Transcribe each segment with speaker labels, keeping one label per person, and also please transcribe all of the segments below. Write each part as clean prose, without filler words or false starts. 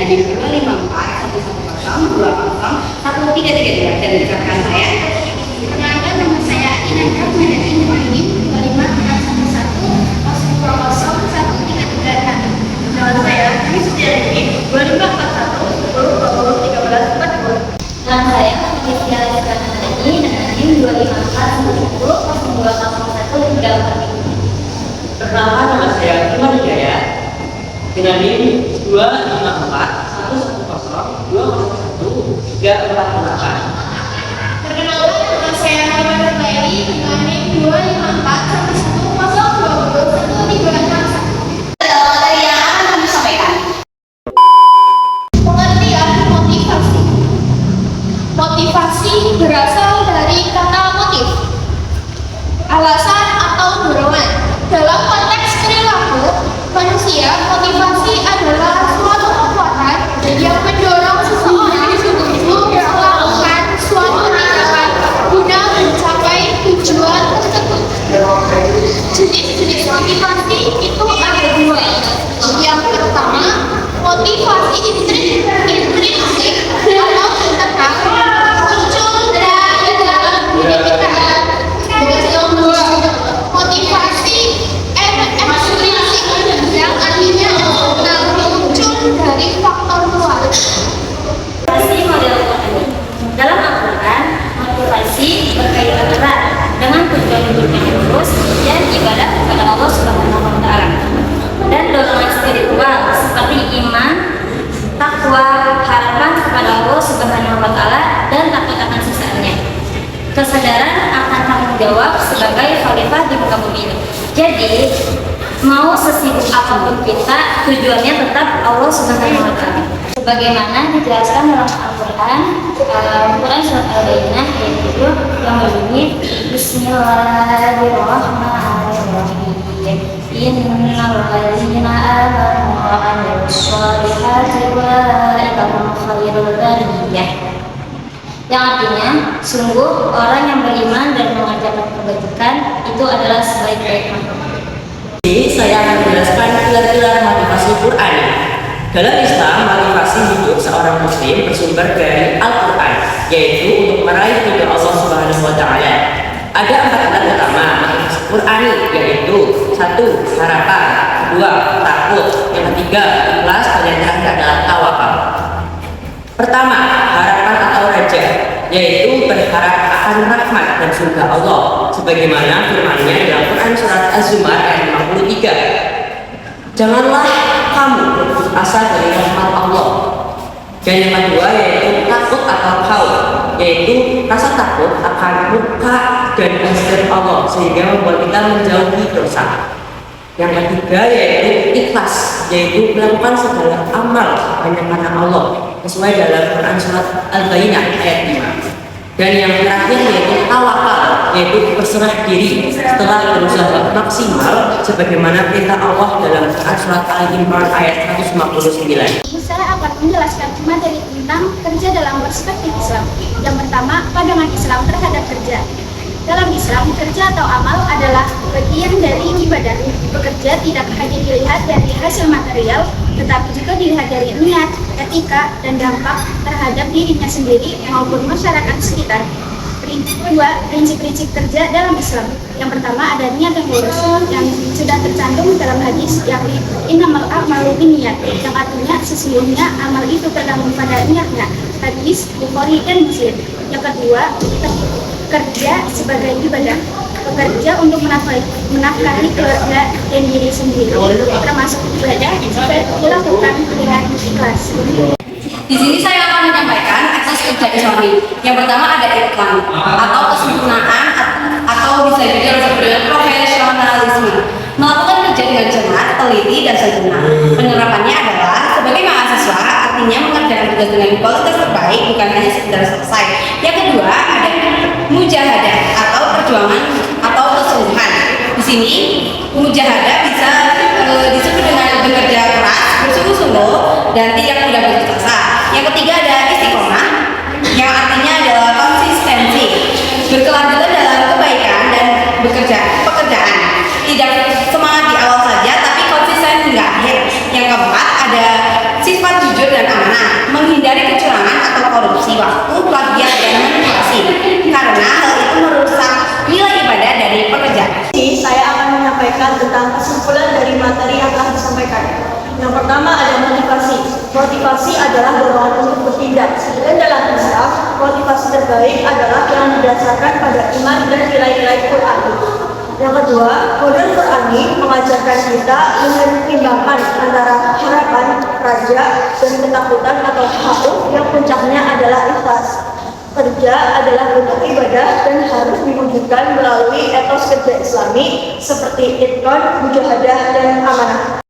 Speaker 1: dengan yang kedua 54 110 20333 dan ucapkan saya.
Speaker 2: Perkenalkan, nama saya Inaka Madani Ibrahim 25410201336. Nama saya Kami Sudiarti 2541 10 13 40.
Speaker 3: Nama saya Rizky Aliskan Madani dengan NIM 25410201341.
Speaker 4: Perkenalkan, nama saya Iman Hidayat dengan NIM 25410201348.
Speaker 2: Perkenalkan, nama saya Harimah Terbayi dengan NIM 25410201361.
Speaker 1: Dalam materi yang akan kami sampaikan.
Speaker 2: Pengertian motivasi. Motivasi berasal dari kata motif, alasan atau dorongan. Dalam konteks perilaku manusia, motivasi adalah suatu kekuatan yang mendorong seseorang untuk melakukan suatu tindakan guna mencapai tujuan tertentu. Jenis-jenis motivasi itu ada dua. Yang pertama, motivasi intrinsik atau internal, muncul dari dalam diri kita. Yang kedua, motivasi ekstrinsik yang artinya eksternal, muncul dari faktor luar.
Speaker 3: Motivasi model Quran. Dalam Al-Quran, motivasi berkaitan erat dengan tujuan hidup yang lurus dan ibadah kepada Allah Subhanahu wa Ta'ala, dan dorongan spiritual seperti iman, takwa, harapan kepada Allah Subhanahu wa Ta'ala, dan takut akan siksanya. Kesadaran akan tanggung jawab sebagai khalifah di muka bumi ini. Jadi, mau sesibuk apapun kita, tujuannya tetap Allah Subhanahu wa Ta'ala. Sebagaimana dijelaskan dalam Al-Quran, Quran surat Al-Baqarah ayat 7 yang berbunyi Bismillahirrahmanirrahim. Innal ladzina amanu wa 'amilus shalihati ulaika hum khairul bariyah. Yang artinya, sungguh orang yang beriman dan mengerjakan kebajikan itu adalah sebaik-baik makhluk.
Speaker 4: Ini saya akan menjelaskan pilar-pilar motivasi Quran. Dalam Islam, motivasi hidup seorang muslim bersumber dari Al-Quran, yaitu untuk meraih ridho Allah Subhanahu wa Ta'ala. Ada 4 pilar utama motivasi Qurani, yaitu 1. Harapan, 2. Takut, yang ketiga ikhlas, dan yang terakhir adalah tawakal. Pertama, harapan atau raja, yaitu berharap akan rahmat dan surga Allah, sebagaimana firman-Nya dalam Quran surat Az-Zumar ayat 53. Janganlah kamu berputus asa dari rahmat Allah. Dan yang kedua yaitu takut atau khauf, yaitu rasa takut akan murka dan azab Allah sehingga membuat kita menjauhi dosa. Yang ketiga yaitu ikhlas, yaitu melakukan segala amal hanya karena Allah, sesuai dalam Quran surat Al-Baqarah ayat 5. Dan yang terakhir yaitu tawakal, yaitu berserah diri setelah berusaha maksimal sebagaimana perintah Allah dalam Quran surat Al-Imran ayat 159.
Speaker 2: Saya akan menjelaskan materi tentang kerja dalam perspektif Islam. Yang pertama, pandangan Islam terhadap kerja. Dalam Islam, kerja atau amal adalah bagian dari ibadah. Bekerja tidak hanya dilihat dari hasil material, tetapi juga dilihat dari niat, etika, dan dampak terhadap dirinya sendiri maupun masyarakat sekitar. Kedua, prinsip-prinsip kerja dalam Islam. Yang pertama ada niat yang lurus yang sudah tercantum dalam hadis, yakni innamal a'malu binniyat, yang artinya sesungguhnya amal itu tergantung pada niatnya. Hadis Bukhari dan Muslim. Yang kedua, kerja sebagai ibadah. Bekerja untuk menafkahi keluarga dan diri sendiri, termasuk ibadah jika dilakukan dengan ikhlas.
Speaker 1: Di sini saya akan menyampaikan asas kerja Islami. Yang pertama ada iklan atau kesempurnaan atau bisa juga disebut dengan profesionalisme. Melakukan kerja dengan cermat, teliti, dan sempurna. Penerapannya adalah sebagai mahasiswa, artinya mengerjakan tugas dengan kualitas terbaik, bukan hanya sekedar selesai. Yang kedua ada mujahadah atau perjuangan atau kesungguhan. Di sini mujahadah bisa disebut dengan bekerja keras, bersungguh-sungguh, dan tidak mudah putus asa. Yang ketiga ada istiqomah, yang artinya adalah konsistensi, berkelanjutan dalam kebaikan dan pekerjaan. Tidak semangat di awal saja, tapi konsisten hingga akhir. Yang keempat ada sifat jujur dan amanah, menghindari kecurangan atau korupsi waktu, plagiat, dan manipulasi, karena hal itu merusak nilai ibadah dari pekerja.
Speaker 5: Ini saya akan menyampaikan tentang kesimpulan dari materi yang telah disampaikan. Yang pertama ada motivasi. Motivasi adalah dorongan untuk bertindak. Dan dalam Islam, motivasi terbaik adalah yang didasarkan pada iman dan nilai-nilai Quran. Yang kedua, model Qurani mengajarkan kita menyeimbangkan antara harapan, raja, dan ketakutan atau khauf yang puncaknya adalah ikhlas. Kerja adalah bentuk ibadah dan harus diwujudkan melalui etos kerja Islami seperti itqan, mujahadah, dan amanah.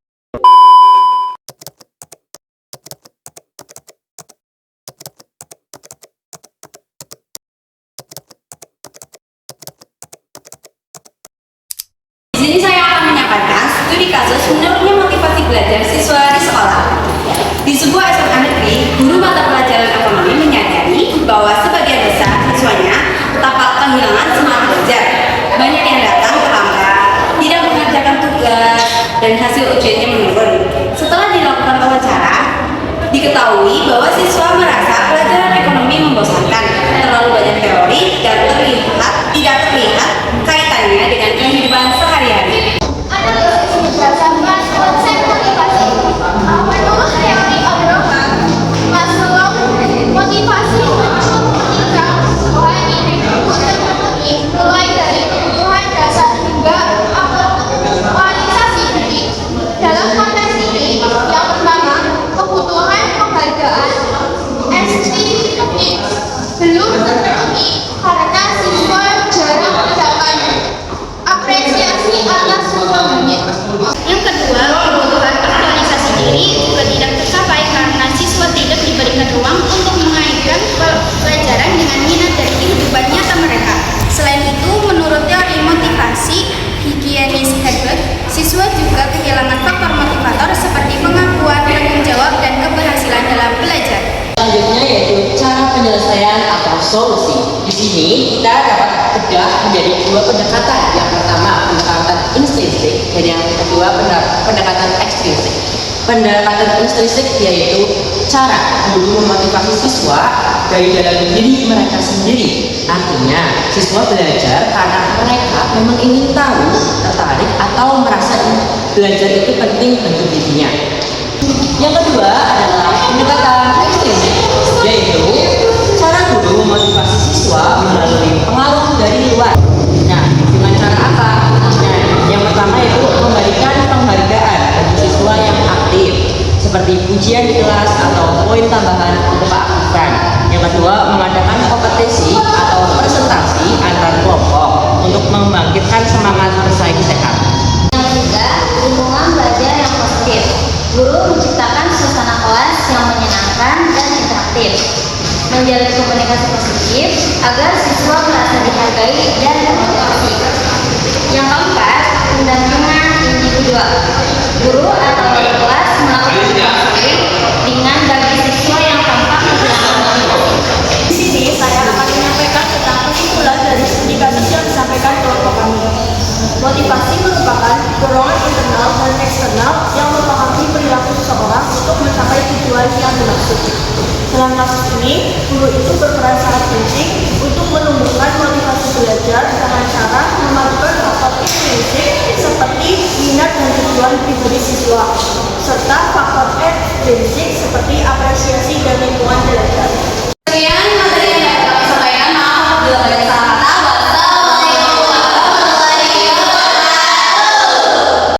Speaker 1: Di sini saya akan menyampaikan studi kasus menurunnya motivasi belajar siswa di sekolah. Di sebuah SMA negeri, guru mata pelajaran ekonomi menyadari bahwa sebagian besar siswanya tampak kehilangan semangat belajar. Banyak yang datang terlambat, tidak mengerjakan tugas, dan hasil ujiannya menurun. Setelah dilakukan wawancara, diketahui bahwa siswa merasa pelajaran ekonomi membosankan, terlalu banyak teori, dan tidak terlihat kaitannya dengan kehidupan sehari-hari.
Speaker 2: Berdasarkan konsep motivasi, menurut teori Abraham Maslow, motivasi untuk ketika sebuah individu terpenuhi mulai dari kebutuhan dasar hingga aktualisasi diri. Dalam konteks ini, yang pertama, kebutuhan penghargaan estetik belum terpenuhi karena siswa jarang mendapat apresiasi atas usahanya. Yang kedua, kebutuhan aktualisasi diri juga tidak tercapai karena siswa tidak diberikan ruang untuk mengaitkan pelajaran dengan minat dan kehidupan nyata mereka. Selain itu, menurut teori motivasi higienis Herbert, siswa juga kehilangan faktor motivator seperti pengakuan, tanggung jawab, dan keberhasilan dalam belajar.
Speaker 4: Selanjutnya yaitu cara penyelesaian atau solusi. Di sini kita dapat bedah menjadi dua pendekatan. Yang pertama pendekatan intrinsik dan yang kedua pendekatan ekstrinsik. Pendekatan intrinsik yaitu cara guru memotivasi siswa dari dalam diri mereka sendiri. Artinya siswa belajar karena mereka memang ingin tahu, tertarik atau merasa belajar itu penting bagi dirinya. Yang kedua adalah pendekatan ekstrinsik, yaitu cara guru memotivasi siswa melalui pengaruh dari luar. Nah, dengan cara apa? Nah, yang pertama itu memberikan penghargaan bagi siswa yang aktif, seperti pujian di kelas atau poin tambahan untuk keaktifan. Yang kedua, mengadakan kompetisi atau presentasi antar kelompok untuk membangkitkan semangat bersaing sehat.
Speaker 3: Yang ketiga, lingkungan belajar yang positif. Guru menciptakan suasana kelas yang menyenangkan dan interaktif, menjalin komunikasi positif agar siswa merasa dihargai dan termotivasi. Yang keempat, pendampingan individual. Guru atau wali kelas melakukan konseling dengan bagi siswa yang tampak kehilangan motivasi.
Speaker 5: Di sini saya akan menyampaikan tentang kesimpulan dari studi kasus yang disampaikan kelompok kami. Motivasi merupakan dorongan internal dan eksternal yang mempengaruhi perilaku seseorang untuk mencapai tujuan yang dimaksud. Dalam kasus ini, guru itu berperan sangat penting untuk menumbuhkan motivasi belajar dengan cara memadukan faktor intrinsik seperti minat dan tujuan pribadi siswa, serta faktor ekstrinsik seperti apresiasi dan lingkungan belajar.